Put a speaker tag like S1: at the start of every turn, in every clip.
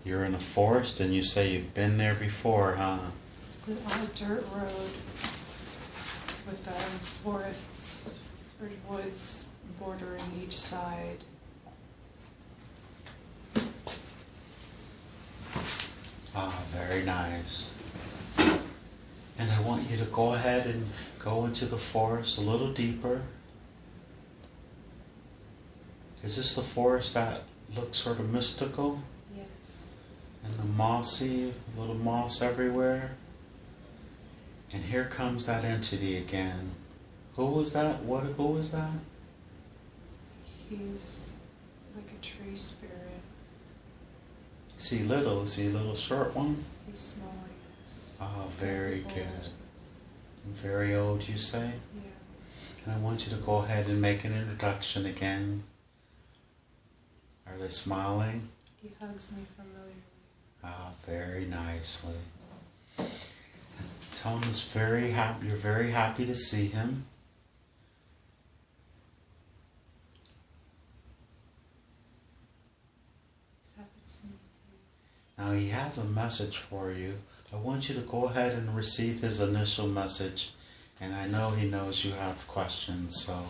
S1: You're in a forest and you say you've been there before, huh?
S2: It's on a dirt road with forests or woods bordering each side.
S1: Ah, very nice. And I want you to go ahead and go into the forest a little deeper. Is this the forest that looks sort of mystical?
S2: Yes.
S1: And the mossy, little moss everywhere? And here comes that entity again. Who was that? Who was that?
S2: He's like a tree spirit.
S1: Is he little? Is he a little short one?
S2: He's small, yes.
S1: Ah, very
S2: Old.
S1: good. Very old, you say?
S2: Yeah.
S1: And I want you to go ahead and make an introduction again. Are they smiling?
S2: He hugs me familiarly.
S1: Ah, very nicely. Tell him he's very happy. You're very happy to see him.
S2: He's happy to see me too.
S1: Now he has a message for you. I want you to go ahead and receive his initial message. And I know he knows you have questions, so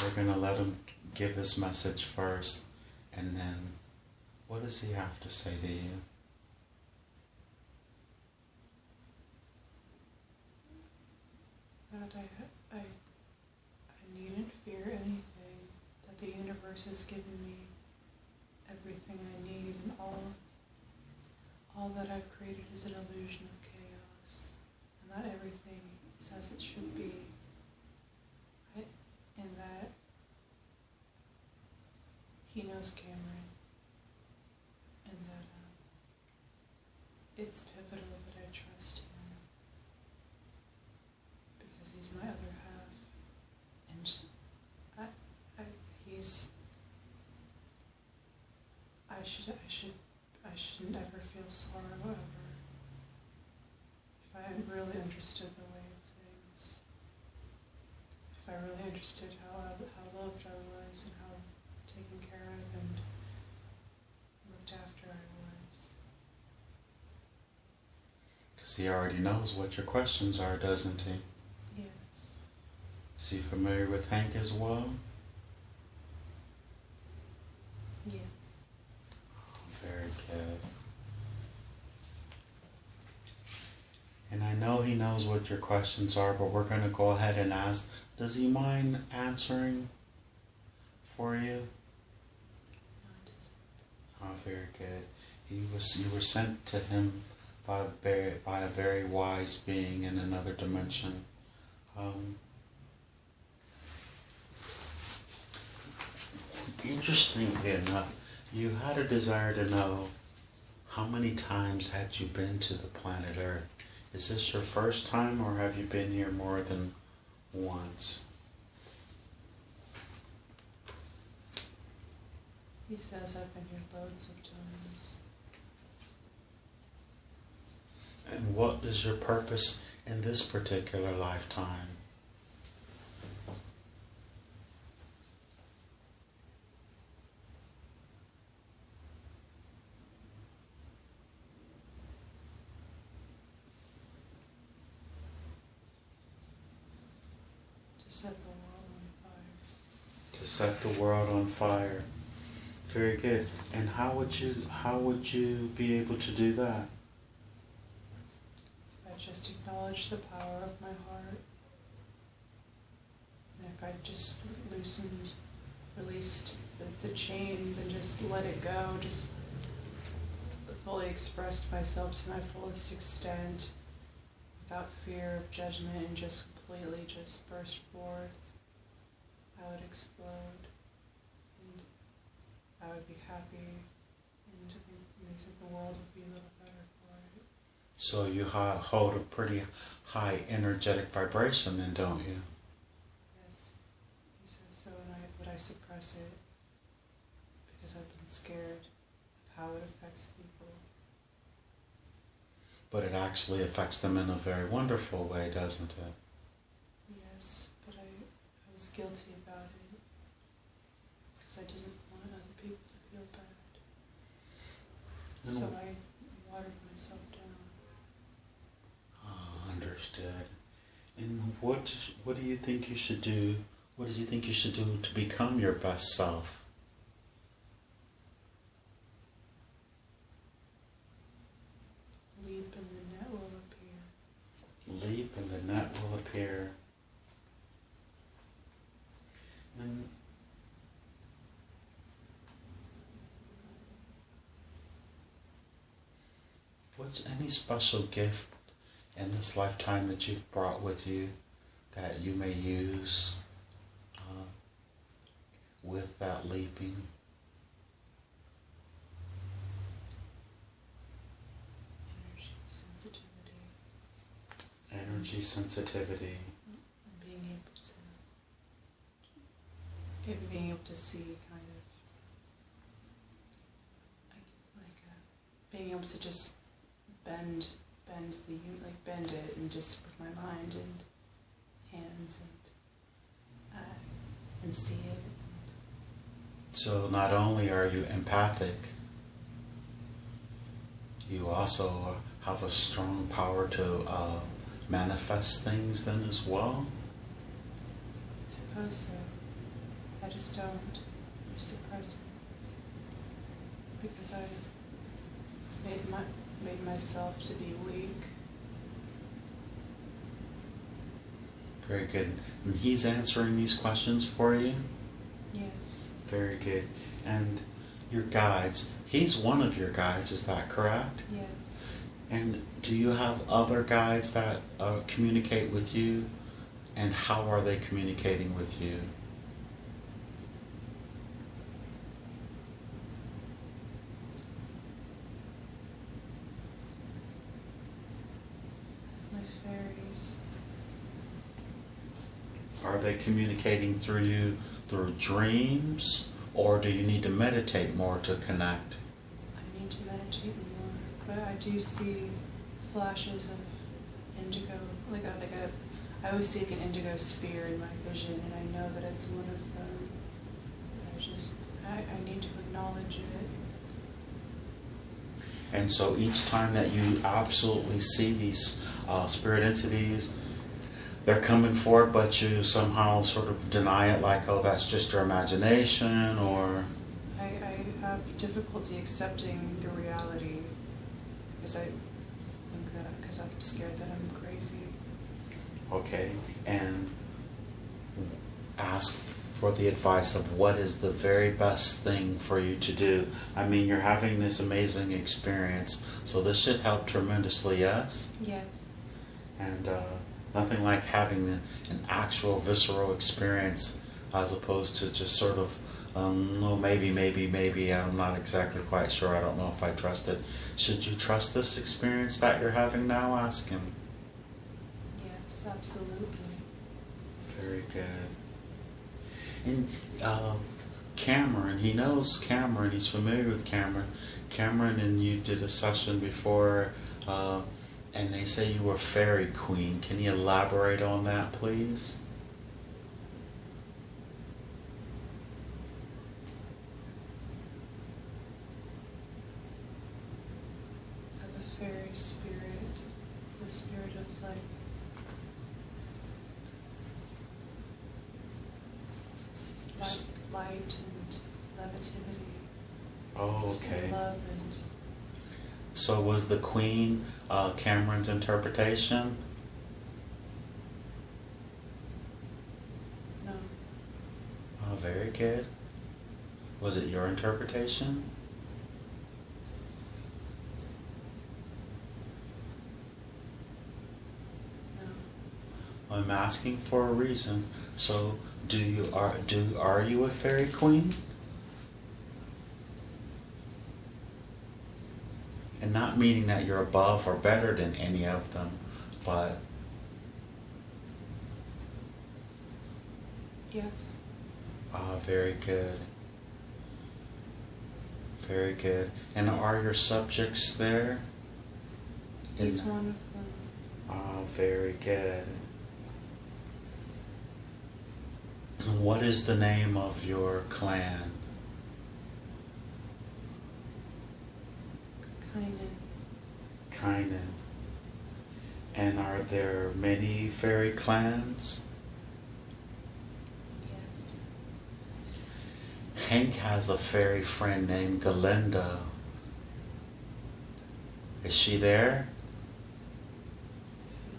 S1: we're going to let him give his message first. And then, what does he have to say to you?
S2: That I needn't fear anything, that the universe has given me everything I need, and all that I've created is an illusion of chaos, and that everything is as it should be, and that he knows Cameron, and that it's pivotal that I trust him. Because he's my other half, and I shouldn't ever feel sorrow ever. If I really understood the way of things, if I really understood how loved I was and how taken care of and looked after I was.
S1: Because he already knows what your questions are, doesn't he?
S2: Yes.
S1: Is he familiar with Hank as well?
S2: Yes.
S1: Very good. And I know he knows what your questions are, but we're going to go ahead and ask, does he mind answering for you?
S2: No, it isn't.
S1: Oh, very good. You were sent to him by a very wise being in another dimension. Interestingly enough, you had a desire to know how many times had you been to the planet Earth. Is this your first time, or have you been here more than once?
S2: He says I've been here loads of times.
S1: And what is your purpose in this particular lifetime?
S2: To set the world on fire.
S1: To set the world on fire. Very good. And how would you be able to do that?
S2: If I just acknowledge the power of my heart, and if I just released the chains and just let it go, just fully expressed myself to my fullest extent, without fear of judgment, and just completely just burst forth, I would explode, and I would be happy, and the world would be a little better for it.
S1: So you hold a pretty high energetic vibration then, don't you?
S2: Yes, he says so, but I suppress it because I've been scared of how it affects people.
S1: But it actually affects them in a very wonderful way, doesn't it?
S2: Yes, but I was guilty about it because I didn't want other people to feel bad. So I watered myself down.
S1: Understood. And what do you think you should do? What does he think you should do to become your best self?
S2: Leap and the net will appear.
S1: Leap and the net will appear. And what's any special gift in this lifetime that you've brought with you that you may use with that leaping?
S2: Energy sensitivity.
S1: Energy sensitivity.
S2: And being able to see kind of being able to just bend it, and just with my mind and hands and see it.
S1: So not only are you empathic, you also have a strong power to manifest things then as well?
S2: I suppose so. I just don't. I suppress it. Because I made myself to be weak.
S1: Very good. And he's answering these questions for you?
S2: Yes.
S1: Very good. And your guides, he's one of your guides, is that correct?
S2: Yes.
S1: And do you have other guides that communicate with you? And how are they communicating with you?
S2: My fairies.
S1: Are they communicating through you through dreams? Or do you need to meditate more to connect?
S2: I need to meditate more, but I do see flashes of indigo, I always see like an indigo spear in my vision, and I know that it's one of them. I need to acknowledge it.
S1: And so each time that you absolutely see these spirit entities, they're coming forward, but you somehow sort of deny it, like, oh, that's just your imagination, or...
S2: I have difficulty accepting the reality, because I'm scared that I'm crazy.
S1: Okay, and ask for the advice of what is the very best thing for you to do. I mean, you're having this amazing experience, so this should help tremendously, yes?
S2: Yes.
S1: And nothing like having an actual visceral experience as opposed to just sort of, no, maybe, I'm not exactly quite sure, I don't know if I trust it. Should you trust this experience that you're having now? Ask him.
S2: Yes, absolutely.
S1: Very good. And Cameron, he knows Cameron, he's familiar with Cameron. Cameron and you did a session before, and they say you were fairy queen. Can you elaborate on that, please?
S2: I have a fairy spirit, the spirit of light and levitativity.
S1: Oh, okay.
S2: Love and...
S1: So was the queen Cameron's interpretation?
S2: No.
S1: Oh, very good. Was it your interpretation?
S2: No.
S1: I'm asking for a reason. So, are you a fairy queen? And not meaning that you're above or better than any of them, but
S2: Yes.
S1: very good. Very good. And are your subjects there?
S2: He's one of them.
S1: Very good. And what is the name of your clan?
S2: Kynan.
S1: Kynan. And are there many fairy clans?
S2: Yes.
S1: Hank has a fairy friend named Galinda. Is she there?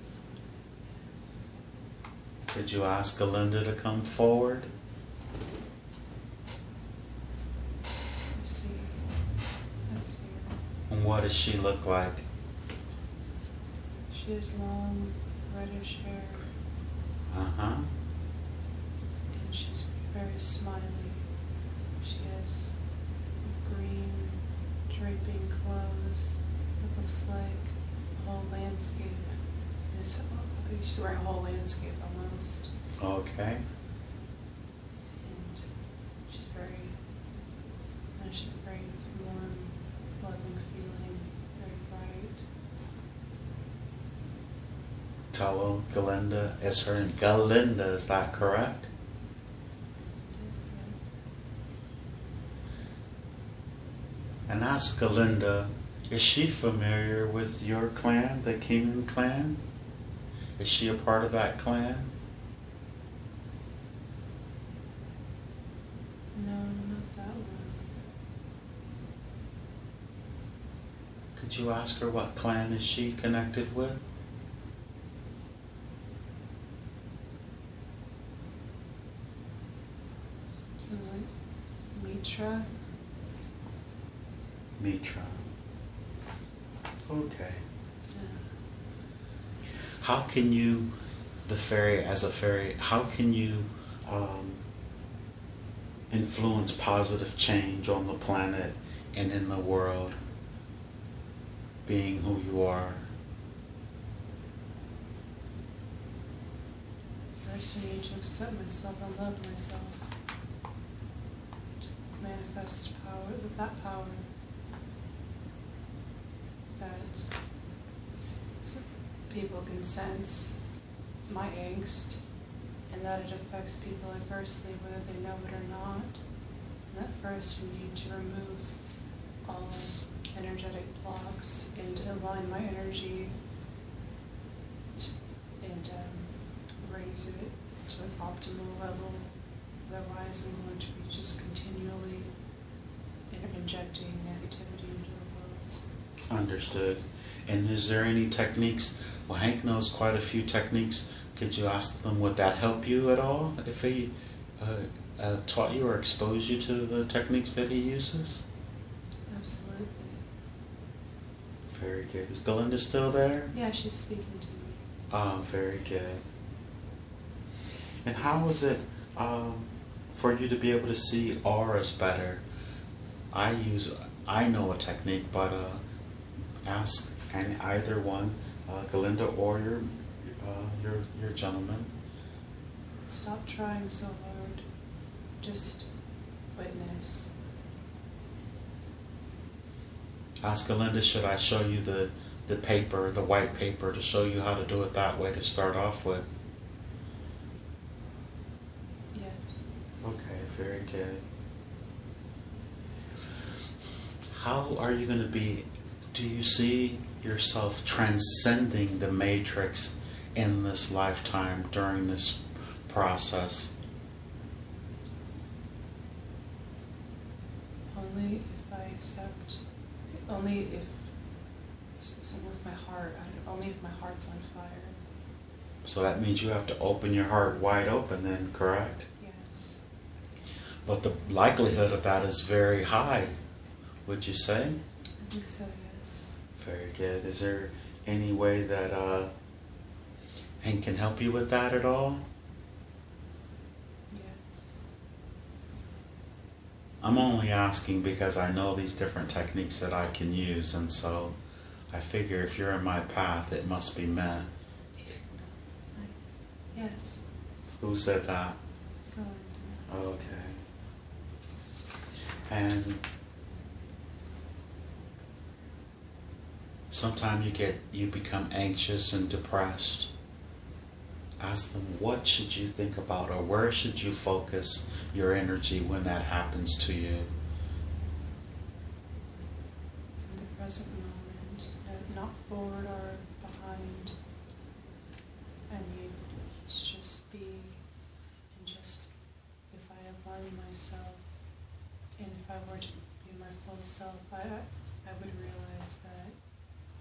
S2: Yes.
S1: Could you ask Galinda to come forward?
S2: I see. I see her.
S1: And what does she look like?
S2: She has long, reddish hair,
S1: Uh-huh.
S2: and she's very smiley. She has green, draping clothes. It looks like a whole landscape. I think she's wearing a whole landscape almost.
S1: Okay.
S2: And she's very warm, loving feeling, very bright.
S1: Tell Galinda, is her name Galinda, is that correct? And ask Galinda, is she familiar with your clan, the Keenan clan? Is she a part of that clan?
S2: No, not that one.
S1: Could you ask her what clan is she connected with?
S2: Something like Mitra.
S1: Mitra. Okay.
S2: Yeah.
S1: How can you, the fairy, as a fairy, how can you influence positive change on the planet and in the world, being who you are?
S2: First, I need to accept myself and love myself. To manifest power, with that power that people can sense my angst and that it affects people adversely whether they know it or not. And at first, we need to remove all energetic blocks and to align my energy and raise it to its optimal level. Otherwise, I'm going to be just continually injecting negativity into the world.
S1: Understood. And is there any techniques? Well, Hank knows quite a few techniques. Could you ask them, would that help you at all if he taught you or exposed you to the techniques that he uses?
S2: Absolutely.
S1: Very good. Is Galinda still there?
S2: Yeah, she's speaking to me.
S1: Ah, very good. And how is it for you to be able to see auras better? I know a technique, but ask either one, Galinda or your gentleman.
S2: Stop trying so hard. Just witness.
S1: Ask Galinda, should I show you the paper, the white paper, to show you how to do it that way to start off with?
S2: Yes.
S1: Okay, very good. How are you going to be, do you see yourself transcending the matrix in this lifetime during this process?
S2: Only if I accept, only if, with my heart, only if my heart's on fire.
S1: So that means you have to open your heart wide open then, correct?
S2: Yes.
S1: But the likelihood of that is very high, would you say?
S2: I think so, yes.
S1: Very good. Is there any way that Hank can help you with that at all?
S2: Yes.
S1: I'm only asking because I know these different techniques that I can use, and so I figure if you're in my path, it must be meant.
S2: Nice. Yes.
S1: Who said that?
S2: Go on.
S1: Okay. And sometimes you become anxious and depressed. Ask them, what should you think about, or where should you focus your energy when that happens to you?
S2: In the present moment, not forward or behind. I need to just be, and just, if I align myself, and if I were to be my full self, I would realize that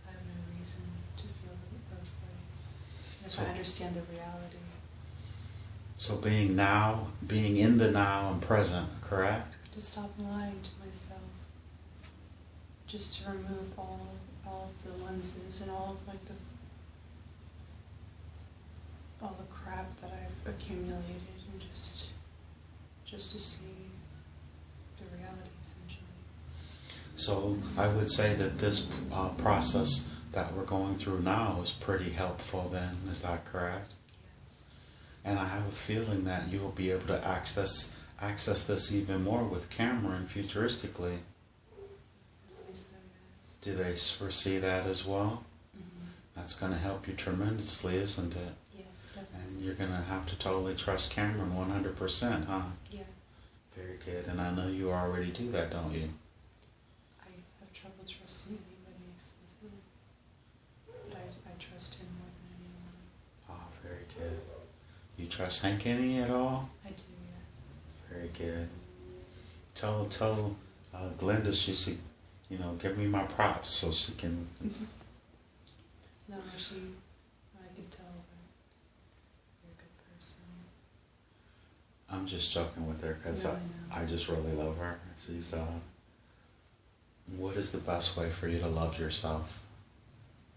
S2: I have no reason to feel those ways. And if I understand the reality.
S1: So being in the now and present, correct?
S2: To stop lying to myself. Just to remove all of the lenses and all of all the crap that I've accumulated, and just to see the reality, essentially.
S1: So I would say that this process that we're going through now is pretty helpful then, is that correct?
S2: Yes.
S1: And I have a feeling that you'll be able to access this even more with Cameron futuristically.
S2: I believe so, yes.
S1: Do they foresee that as well?
S2: Mm-hmm.
S1: That's going to help you tremendously, isn't it?
S2: Yes, definitely.
S1: And you're going to have to totally trust Cameron 100%, huh?
S2: Yes.
S1: Very good. And I know you already do that, don't you?
S2: I have trouble trusting anybody explicitly, but I trust him more than anyone.
S1: Oh, very good. You trust Hank any at all?
S2: I do, yes.
S1: Very good. Tell Glenda she should, give me my props so she can.
S2: No, I could tell that you're a good person.
S1: I'm just joking with her because
S2: No,
S1: I just really love her. She's what is the best way for you to love yourself?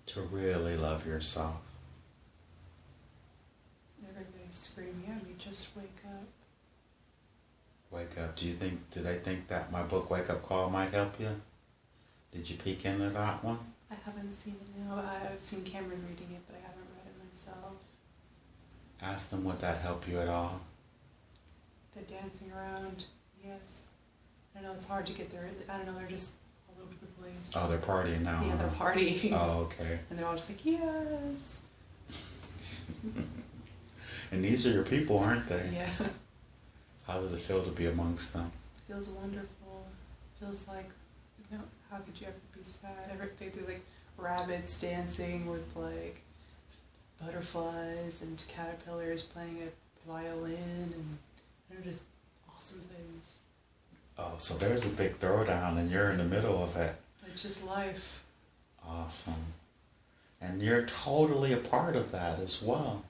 S1: To really love yourself?
S2: Everybody's screaming at me, just wake up.
S1: Wake up. Did I think that my book Wake Up Call might help you? Did you peek into that one?
S2: I haven't seen it now. I've seen Cameron reading it, but I haven't read it myself.
S1: Ask them would that help you at all?
S2: They're dancing around, yes. I know it's hard to get there. I don't know, they're just all over the place.
S1: Oh, they're partying now.
S2: Yeah,
S1: huh?
S2: they're partying.
S1: Oh, okay.
S2: And they're all just like, yes.
S1: And these are your people, aren't they?
S2: Yeah.
S1: How does it feel to be amongst them?
S2: It feels wonderful. Feels like, how could you ever be sad? They do like rabbits dancing with like butterflies and caterpillars playing a violin, and they're just awesome things.
S1: Oh, so there's a big throwdown and you're in the middle of it.
S2: It's just life.
S1: Awesome. And you're totally a part of that as well.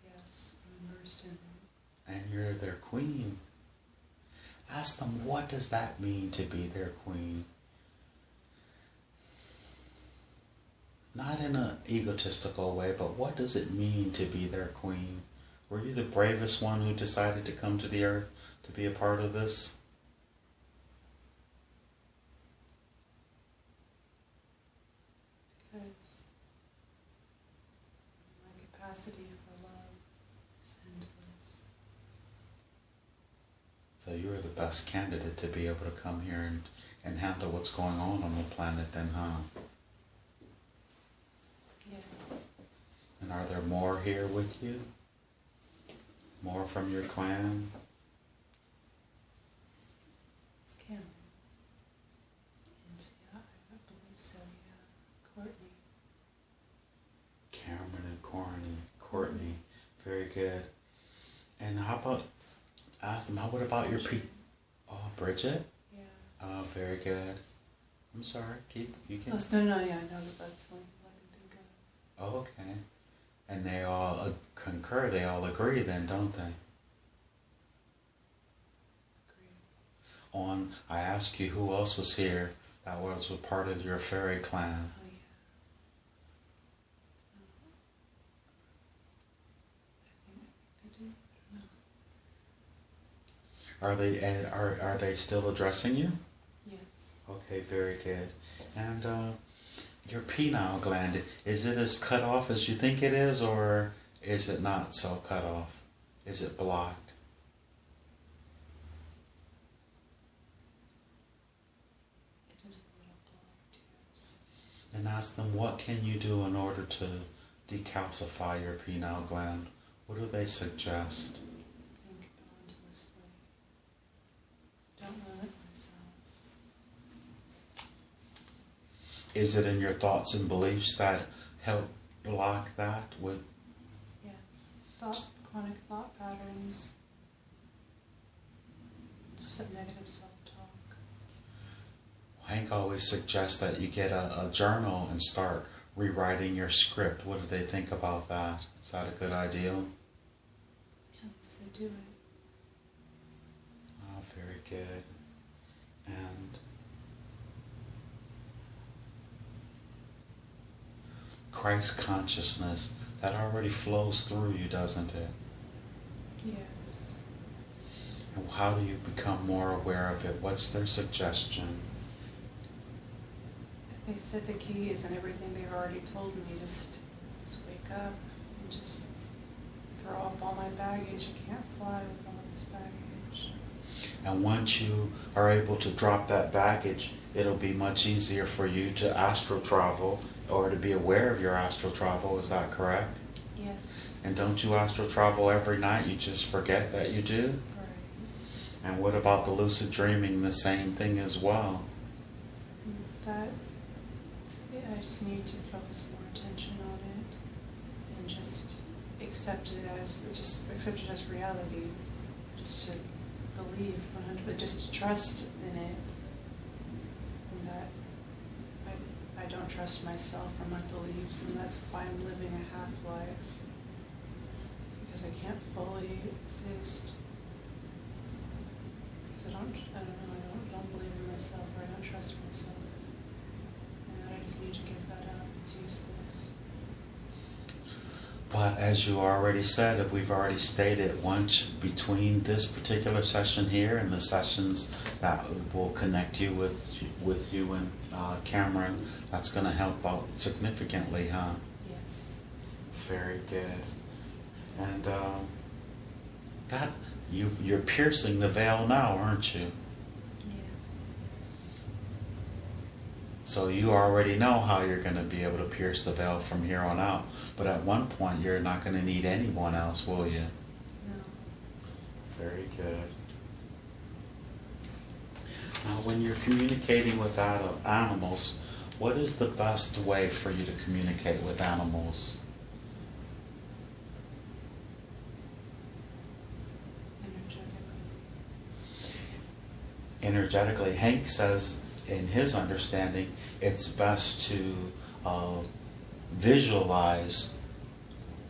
S2: Yes, I'm immersed in it.
S1: And you're their queen. Ask them, what does that mean to be their queen? Not in an egotistical way, but what does it mean to be their queen? Were you the bravest one who decided to come to the earth to be a part of this?
S2: Because my capacity for love is endless.
S1: So you're the best candidate to be able to come here and handle what's going on the planet then, huh?
S2: Yeah.
S1: And are there more here with you? More from your clan?
S2: It's Cameron. And yeah, I believe so, yeah. Courtney.
S1: Cameron and Courtney. Very good. And how about, ask them, what about your people? Oh, Bridget?
S2: Yeah.
S1: Oh, very good. I'm sorry, you can.
S2: Oh, no, yeah, I know that's the only thing I can think of.
S1: Oh, okay. And they all concur, they all agree then, don't they?
S2: Agree.
S1: I asked you who else was here that was a part of your fairy clan.
S2: Oh, yeah. I think they do. I don't know.
S1: Are they still addressing you?
S2: Yes.
S1: Okay, very good. And your pineal gland, is it as cut off as you think it is, or is it not so cut off? Is it blocked?
S2: It is a little blocked, yes.
S1: And ask them, what can you do in order to decalcify your pineal gland? What do they suggest?
S2: Think boundlessly. Don't limit myself.
S1: Is it in your thoughts and beliefs that help block that with?
S2: Yes. Chronic thought patterns. Some negative self-talk.
S1: Hank always suggests that you get a journal and start rewriting your script. What do they think about that? Is that a good idea?
S2: Yes, I do it.
S1: Oh, very good. And Christ consciousness, that already flows through you, doesn't it?
S2: Yes.
S1: And how do you become more aware of it? What's their suggestion?
S2: They said the key is in everything they've already told me. Just wake up and just throw off all my baggage. You can't fly with all this baggage.
S1: And once you are able to drop that baggage, it'll be much easier for you to astral travel or to be aware of your astral travel. Is that correct?
S2: Yes.
S1: And don't you astral travel every night? You just forget that you do?
S2: Right.
S1: And what about the lucid dreaming? The same thing as well.
S2: That, yeah, I just need to focus more attention on it and just accept it as reality. Just to believe 100%, just to trust in it. And that I don't trust myself or my beliefs, and that's why I'm living a half-life. Because I can't fully exist. Because I don't believe in myself, or I don't trust myself. And I just need to give that up. It's useless.
S1: But as you already said, we've already stated, once between this particular session here and the sessions that will connect you with you and Cameron, that's going to help out significantly, huh?
S2: Yes.
S1: Very good. And that you're piercing the veil now, aren't you?
S2: Yes.
S1: So you already know how you're going to be able to pierce the veil from here on out. But at one point, you're not going to need anyone else, will you?
S2: No.
S1: Very good. Now, when you're communicating with animals, what is the best way for you to communicate with animals? Energetically. Hank says, in his understanding, it's best to visualize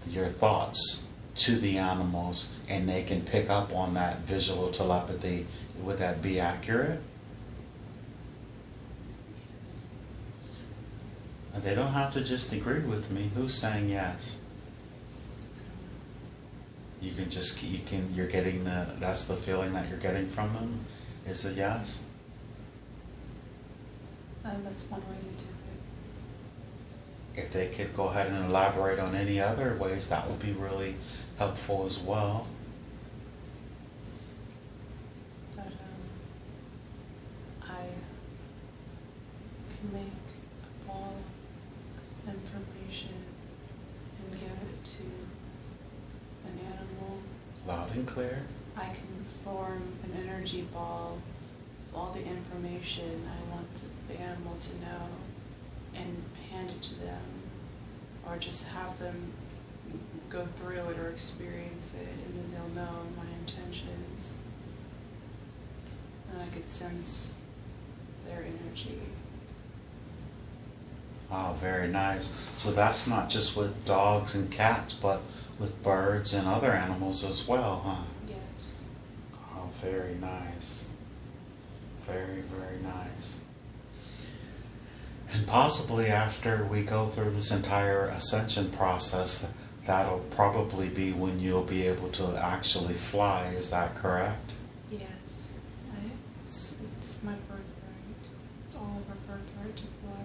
S1: your thoughts to the animals, and they can pick up on that visual telepathy. Would that be accurate?
S2: Yes.
S1: And they don't have to just agree with me. Who's saying yes? You're getting that's the feeling that you're getting from them, is a yes?
S2: That's one way to do it.
S1: If they could go ahead and elaborate on any other ways, that would be really helpful as well.
S2: That I can make a ball of information and give it to an animal.
S1: Loud and clear.
S2: I can form an energy ball of all the information I want the animal to know and hand it to them, or just have them go through it or experience it, and then they'll know my intentions, and I could sense their energy.
S1: Oh, very nice. So that's not just with dogs and cats, but with birds and other animals as well, huh?
S2: Yes.
S1: Oh, very nice. Very, very nice. And possibly after we go through this entire ascension process, that'll probably be when you'll be able to actually fly. Is that correct?
S2: Yes. It's my birthright. It's all of our birthright to fly.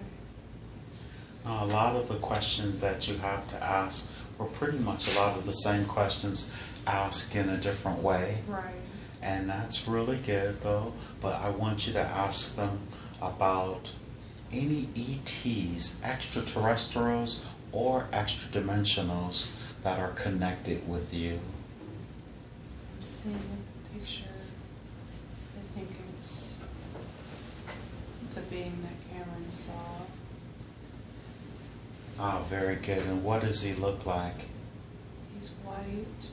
S1: Now, a lot of the questions that you have to ask were pretty much a lot of the same questions asked in a different way.
S2: Right.
S1: And that's really good, though. But I want you to ask them about any ETs, extraterrestrials or extra-dimensionals, that are connected with you.
S2: I'm seeing a picture. I think it's the being that Cameron saw.
S1: Ah, very good. And what does he look like?
S2: He's white,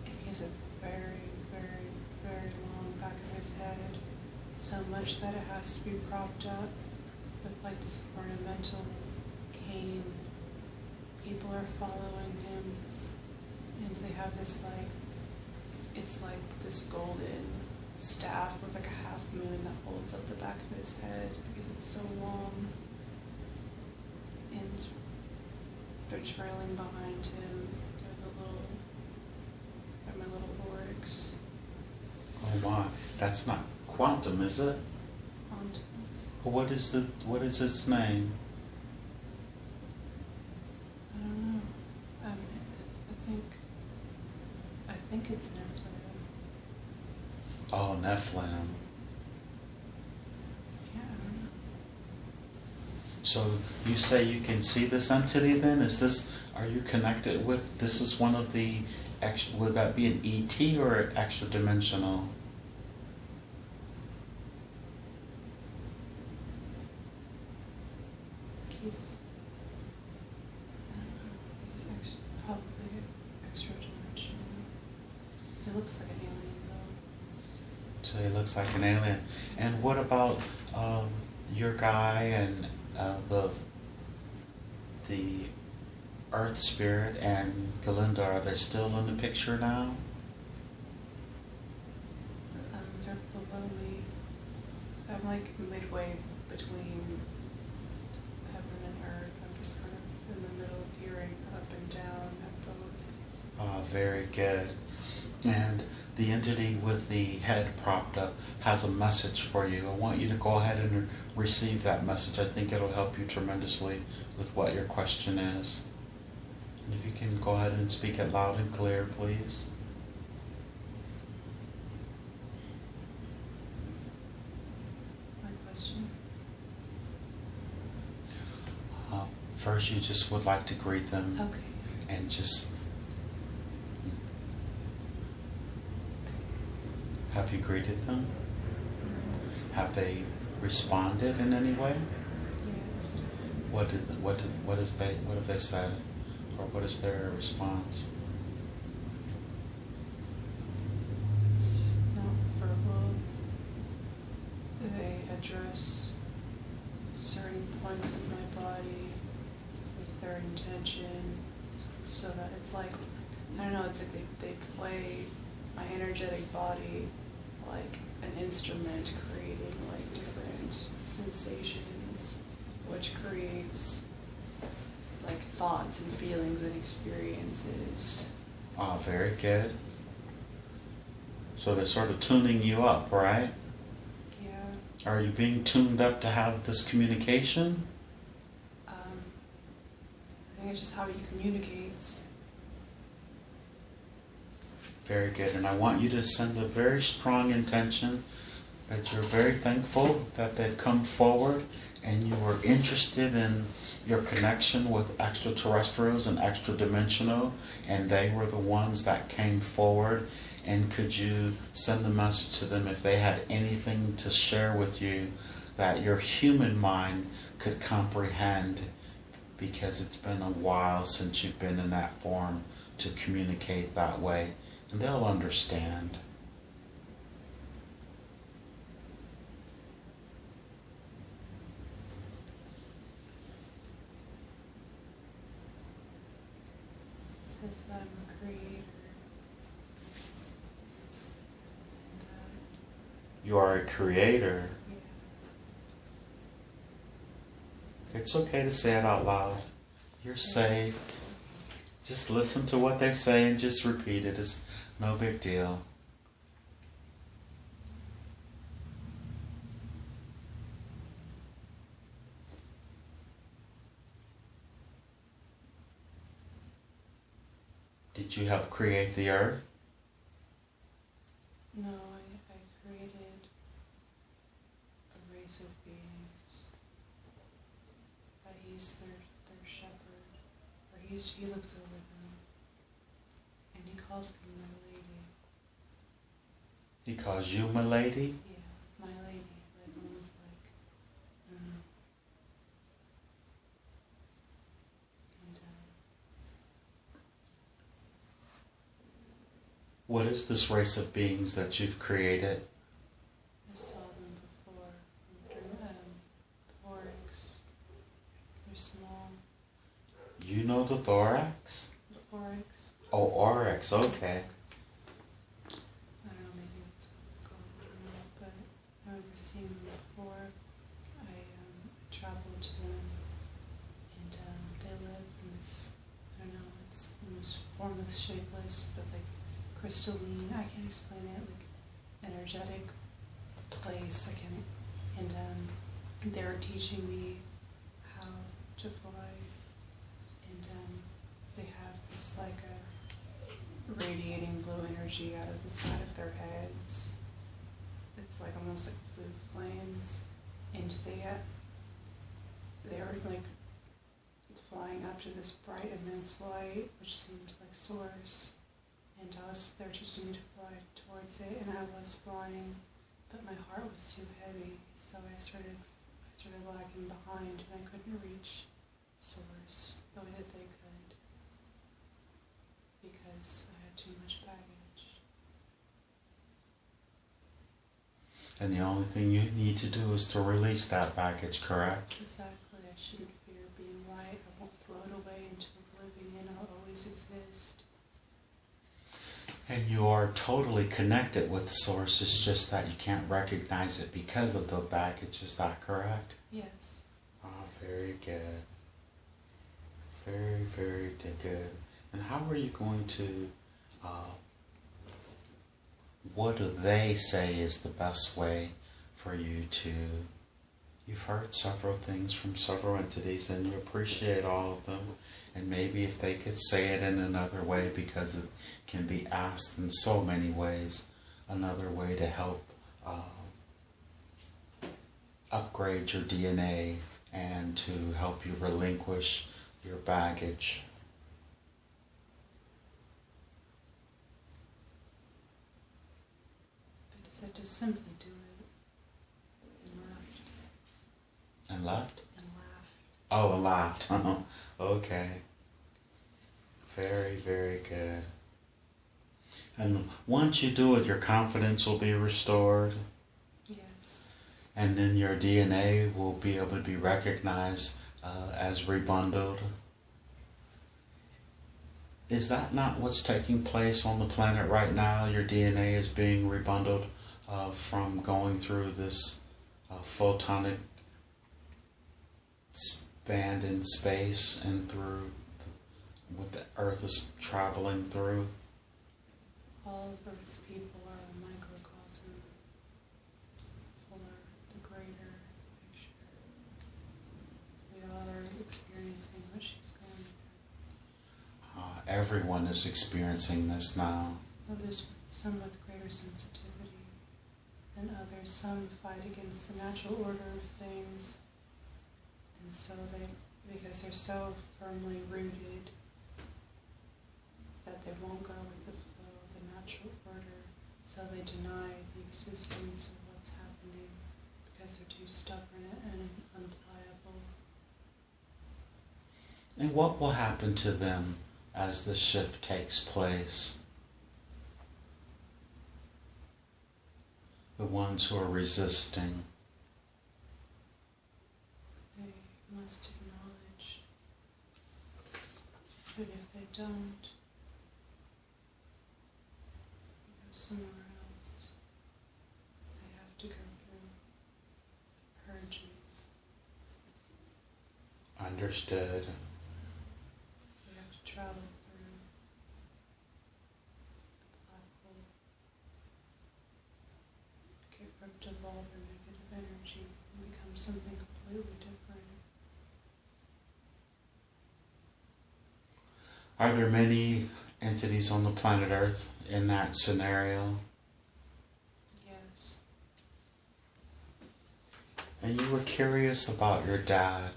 S2: and he has a very, very, very long back of his head, so much that it has to be propped up with like this ornamental cane. People are following him, and they have this like, it's like this golden staff with like a half moon that holds up the back of his head because it's so long. And they're trailing behind him. Got my little oryx.
S1: Oh my, that's not Quantum, is it?
S2: Quantum.
S1: What is its name?
S2: I don't know. I think it's Nephilim.
S1: Oh, Nephilim.
S2: Yeah, I don't know.
S1: So you say you can see this entity then? Are you connected with, this is one of the, would that be an ET or extra dimensional?
S2: He's, I don't know. He's probably extra dimensional. He looks like an alien though.
S1: So he looks like an alien. And what about your guy and the Earth Spirit and Galinda? Are they still in the picture now?
S2: They're below me. I'm like midway between heaven and earth. I'm just kind of in the middle, peering up and down at both.
S1: Very good. And the entity with the head propped up has a message for you. I want you to go ahead and receive that message. I think it'll help you tremendously with what your question is. And if you can go ahead and speak it loud and clear, please.
S2: My question?
S1: First, you just would like to greet them.
S2: Okay.
S1: And just... Have you greeted them? Have they responded in any way?
S2: Yes.
S1: What have they said, or what is their response?
S2: It's not verbal. They address certain points of my body with their intention, so that it's like, I don't know, it's like they play my energetic body like an instrument, creating like different sensations, which creates like thoughts and feelings and experiences.
S1: Ah, very good. So they're sort of tuning you up, right?
S2: Yeah.
S1: Are you being tuned up to have this communication?
S2: I think it's just how he communicates.
S1: Very good. And I want you to send a very strong intention that you're very thankful that they've come forward and you were interested in your connection with extraterrestrials and extra dimensional, and they were the ones that came forward. And could you send a message to them if they had anything to share with you that your human mind could comprehend, because it's been a while since you've been in that form to communicate that way, and they'll understand.
S2: It says that I'm a creator. And,
S1: You are a creator.
S2: yeah.
S1: It's okay to say it out loud. You're safe. Just listen to what they say and just repeat it. It's no big deal. Did you help create the earth?
S2: No, I created a race of beings. He's their shepherd, or he looks over them, and he calls me my lady.
S1: He calls you my lady?
S2: Yeah, my lady, like almost like, I don't know.
S1: What is this race of beings that you've created?
S2: I saw them before. Thorax. They're small.
S1: You know the thorax?
S2: The oryx.
S1: Oh, oryx, okay.
S2: I don't know, maybe it's what it's called, I don't know, but I remember seeing them before. I traveled to them, and they live in this, I don't know, it's almost formless, shapeless, but like crystalline, I can't explain it, like energetic place, I can't, and they were teaching me how to fly, and they have this like a radiating blue energy out of the side of their heads. It's like almost like blue flames, and they are like flying up to this bright immense light, which seems like source. And they're teaching me to fly towards it, and I was flying, but my heart was too heavy, so I started lagging behind, and I couldn't reach source the way that they could, because I had too much baggage.
S1: And the only thing you need to do is to release that baggage, correct?
S2: Exactly. I shouldn't fear being light. I won't float away into oblivion. I'll always exist.
S1: And you are totally connected with Source. It's just that you can't recognize it because of the baggage. Is that correct?
S2: Yes.
S1: Ah, very good. Very, very good. And how are you going to, what do they say is the best way for you to, you've heard several things from several entities and you appreciate all of them, and maybe if they could say it in another way, because it can be asked in so many ways, another way to help upgrade your DNA and to help you relinquish your baggage.
S2: They said to simply do it, and laughed.
S1: And left?
S2: And laughed.
S1: Oh, and laughed. Okay. Very, very good. And once you do it, your confidence will be restored.
S2: Yes.
S1: And then your DNA will be able to be recognized as rebundled. Is that not what's taking place on the planet right now? Your DNA is being rebundled from going through this photonic band in space and through what the Earth is traveling through.
S2: All of Earth's people are a microcosm for the greater picture. We all are experiencing what she's going through.
S1: Everyone is experiencing this now.
S2: Others with some with greater sensitivity than others. Some fight against the natural order of things, and so because they're so firmly rooted that they won't go with the flow of the natural order, so they deny the existence of what's happening because they're too stubborn and unpliable.
S1: And what will happen to them as the shift takes place? The ones who are resisting.
S2: They must acknowledge, but if they don't, they go somewhere else. They have to go through purging.
S1: Understood.
S2: They have to travel through the black hole, get rid of all their negative energy and become something completely different.
S1: Are there many entities on the planet Earth in that scenario?
S2: Yes.
S1: And you were curious about your dad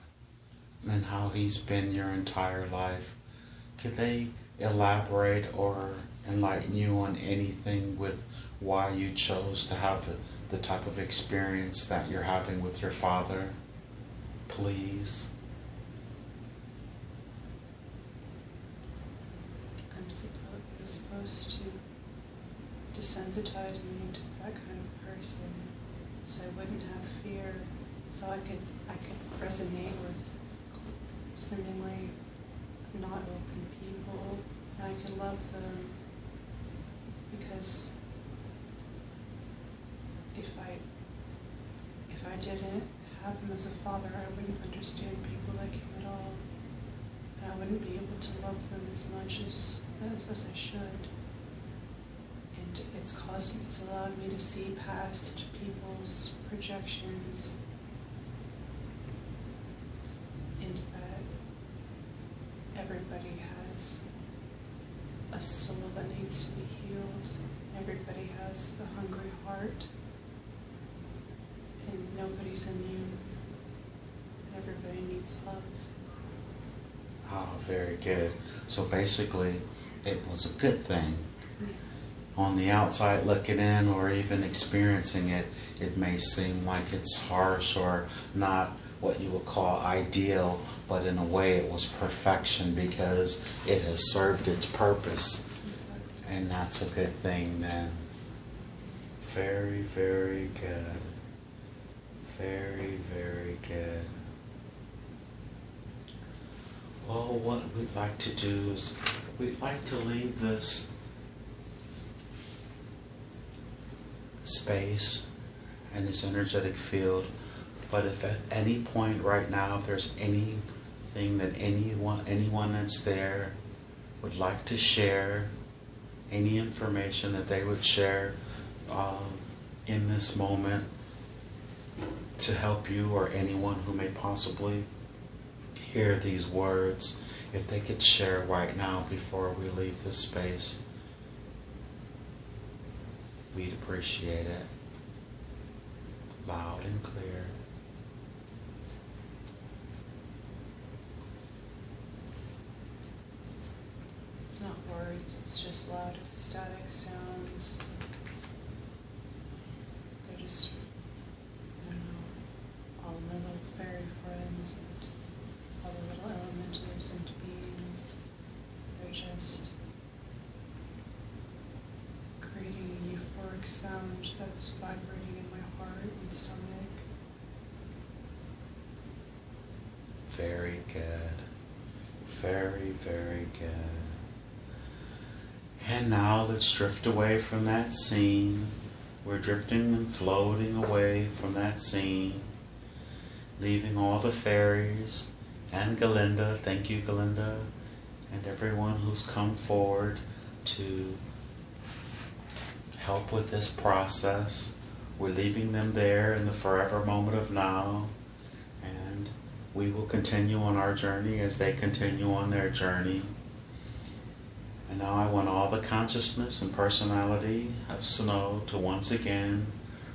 S1: and how he's been your entire life. Could they elaborate or enlighten you on anything with why you chose to have the type of experience that you're having with your father? Please.
S2: I'm supposed to desensitize me into that kind of person, so I wouldn't have fear, so I could resonate with seemingly not open people, and I could love them, because if I didn't have him as a father, I wouldn't understand people like him at all, and I wouldn't be able to love them as much as I should. And it's allowed me to see past people's projections, and that everybody has a soul that needs to be healed. Everybody has a hungry heart, and nobody's immune. Everybody needs love.
S1: Oh, very good. So basically, it was a good thing.
S2: Yes.
S1: On the outside looking in, or even experiencing it, it may seem like it's harsh or not what you would call ideal, but in a way it was perfection because it has served its purpose.
S2: Exactly.
S1: And that's a good thing then. Very, very good. Very, very good. Well, what we'd like to do is we'd like to leave this space and this energetic field, but if at any point right now, if there's anything that anyone that's there would like to share, any information that they would share in this moment to help you or anyone who may possibly hear these words, if they could share right now before we leave this space, we'd appreciate it. Loud and clear.
S2: It's not words, it's just loud, static sounds. They're just, I don't know, all my little fairy friends and all the little elementals and beings. They're just creating a euphoric sound that's vibrating in my heart and stomach.
S1: Very good. Very, very good. And now let's drift away from that scene. We're drifting and floating away from that scene, leaving all the fairies and Galinda, thank you Galinda, and everyone who's come forward to help with this process. We're leaving them there in the forever moment of now, and we will continue on our journey as they continue on their journey. And now I want all the consciousness and personality of Snow to once again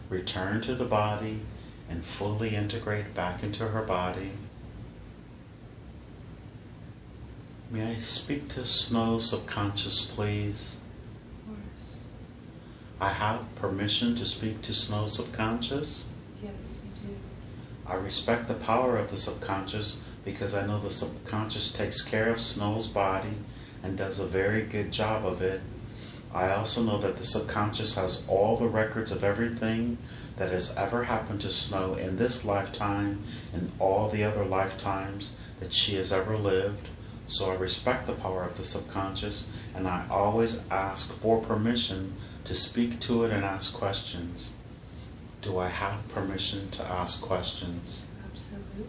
S1: return to the body and fully integrate back into her body. May I speak to Snow's subconscious, please?
S2: Of course.
S1: I have permission to speak to Snow's subconscious.
S2: Yes, you do.
S1: I respect the power of the subconscious because I know the subconscious takes care of Snow's body and does a very good job of it. I also know that the subconscious has all the records of everything that has ever happened to Snow in this lifetime and all the other lifetimes that she has ever lived. So I respect the power of the subconscious, and I always ask for permission to speak to it and ask questions. Do I have permission to ask questions?
S2: Absolutely.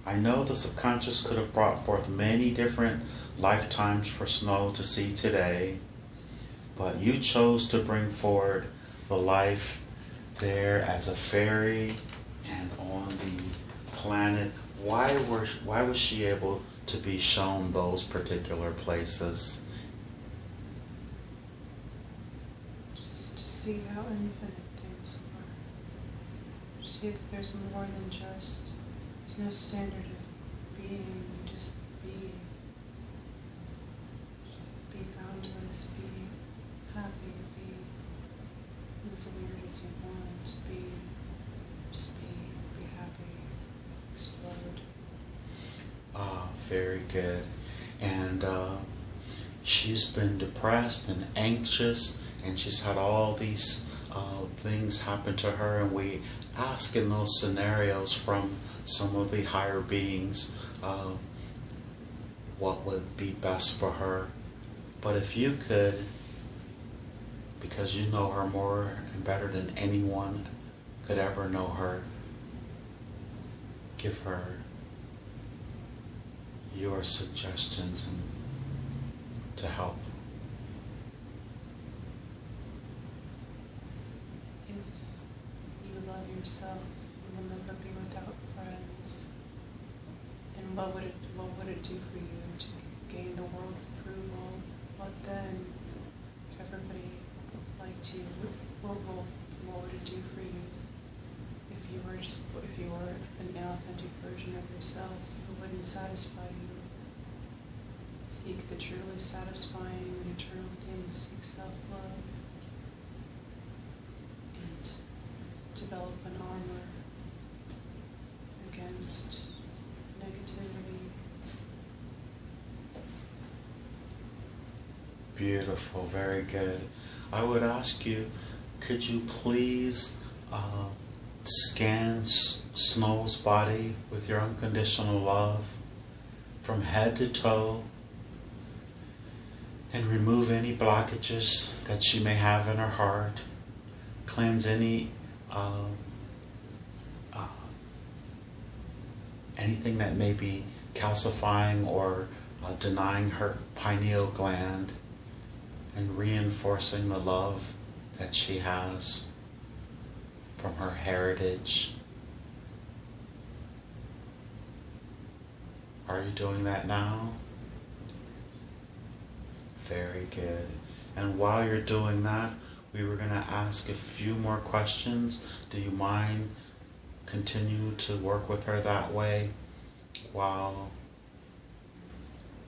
S1: I know the subconscious could have brought forth many different lifetimes for Snow to see today, but you chose to bring forward the life there as a fairy and on the planet. Why was she able to be shown those particular places?
S2: Just to see how infinite things are. See that there's more than just, there's no standard of being, you just be. Be boundless, be happy, be as weird as you want, just be happy, explode.
S1: Ah, very good. And she's been depressed and anxious and she's had all these things happen to her, and we ask in those scenarios from some of the higher beings what would be best for her. But if you could, because you know her more and better than anyone could ever know her, give her your suggestions and to help.
S2: If you love yourself, you will never be without friends. And what would it do for you to gain the world's approval? What then? If everybody liked you, what would it do for you? If you were an inauthentic version of yourself, it wouldn't satisfy you. Seek the truly satisfying and eternal things. Seek self-love. And develop an armor against negativity.
S1: Beautiful, very good. I would ask you, could you please scan Snow's body with your unconditional love from head to toe and remove any blockages that she may have in her heart, cleanse any anything that may be calcifying or denying her pineal gland, and reinforcing the love that she has from her heritage. Are you doing that now? Very good. And while you're doing that, we were going to ask a few more questions. Do you mind continue to work with her that way while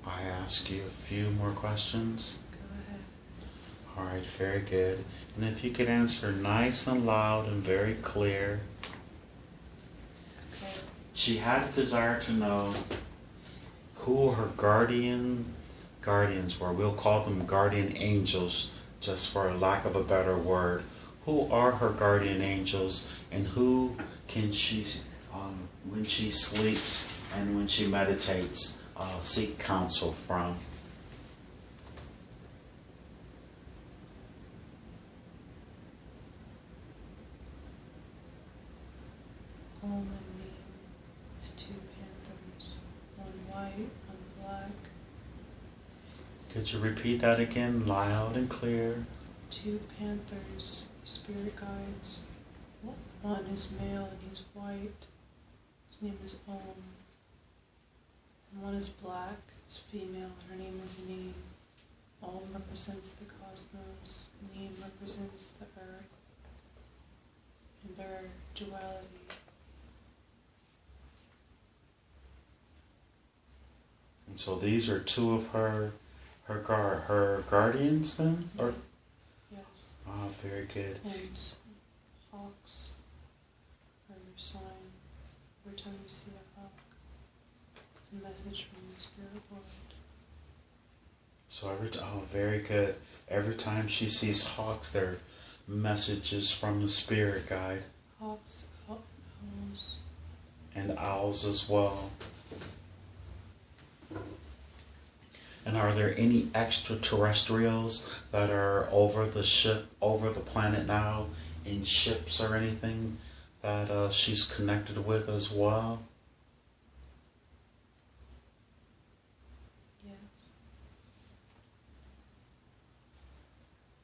S1: I ask you a few more questions?
S2: Go ahead.
S1: All right, very good. And if you could answer nice and loud and very clear.
S2: Okay.
S1: She had a desire to know who her guardians were. We'll call them guardian angels, just for a lack of a better word. Who are her guardian angels, and who can she, when she sleeps and when she meditates, seek counsel from?
S2: All my name is two panthers, one white, one black.
S1: Could you repeat that again, loud and clear?
S2: Two panthers, spirit guides. One is male and he's white. His name is Om. And one is black, it's female, her name is Neem. Om represents the cosmos, Neem represents the earth, and their duality.
S1: And so these are two of her guardians then? Or?
S2: Yes.
S1: Ah, very good.
S2: And hawks are your sign. Every time you see a hawk, it's a message from the spirit world.
S1: So very good. Every time she sees hawks, they're messages from the spirit guide.
S2: Hawks, owls.
S1: And owls as well. And are there any extraterrestrials that are over the planet now, in ships or anything that she's connected with as well?
S2: Yes.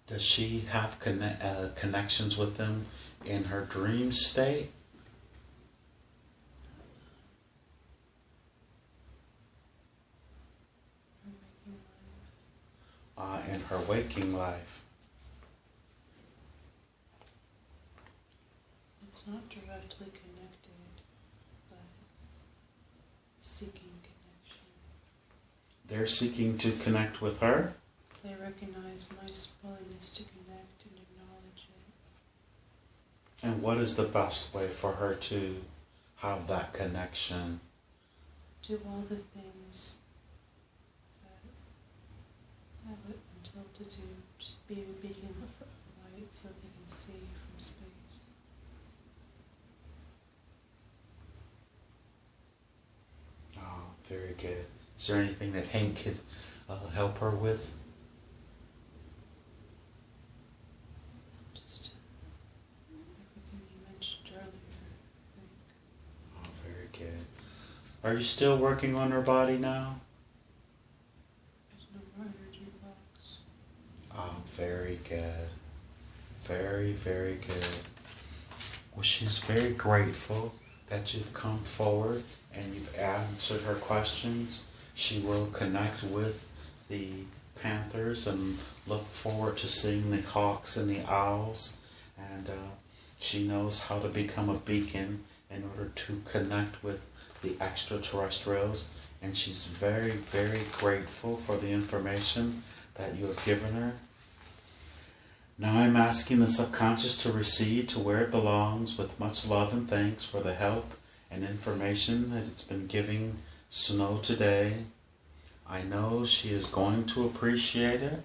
S1: Does she have connections with them in her dream state? In her waking life?
S2: It's not directly connected, but seeking connection.
S1: They're seeking to connect with her?
S2: They recognize my willingness to connect and acknowledge it.
S1: And what is the best way for her to have that connection?
S2: Do all the things that I would altitude, just being a beacon of light so they can see from space.
S1: Oh, very good. Is there anything that Hank could help her with?
S2: Just everything you mentioned earlier, I think.
S1: Oh, very good. Are you still working on her body now?
S2: There's no more energy blocks.
S1: Oh, very good. Very, very good. Well, she's very grateful that you've come forward and you've answered her questions. She will connect with the panthers and look forward to seeing the hawks and the owls. And she knows how to become a beacon in order to connect with the extraterrestrials. And she's very, very grateful for the information that you have given her. Now I'm asking the subconscious to recede to where it belongs with much love and thanks for the help and information that it's been giving Snow today. I know she is going to appreciate it,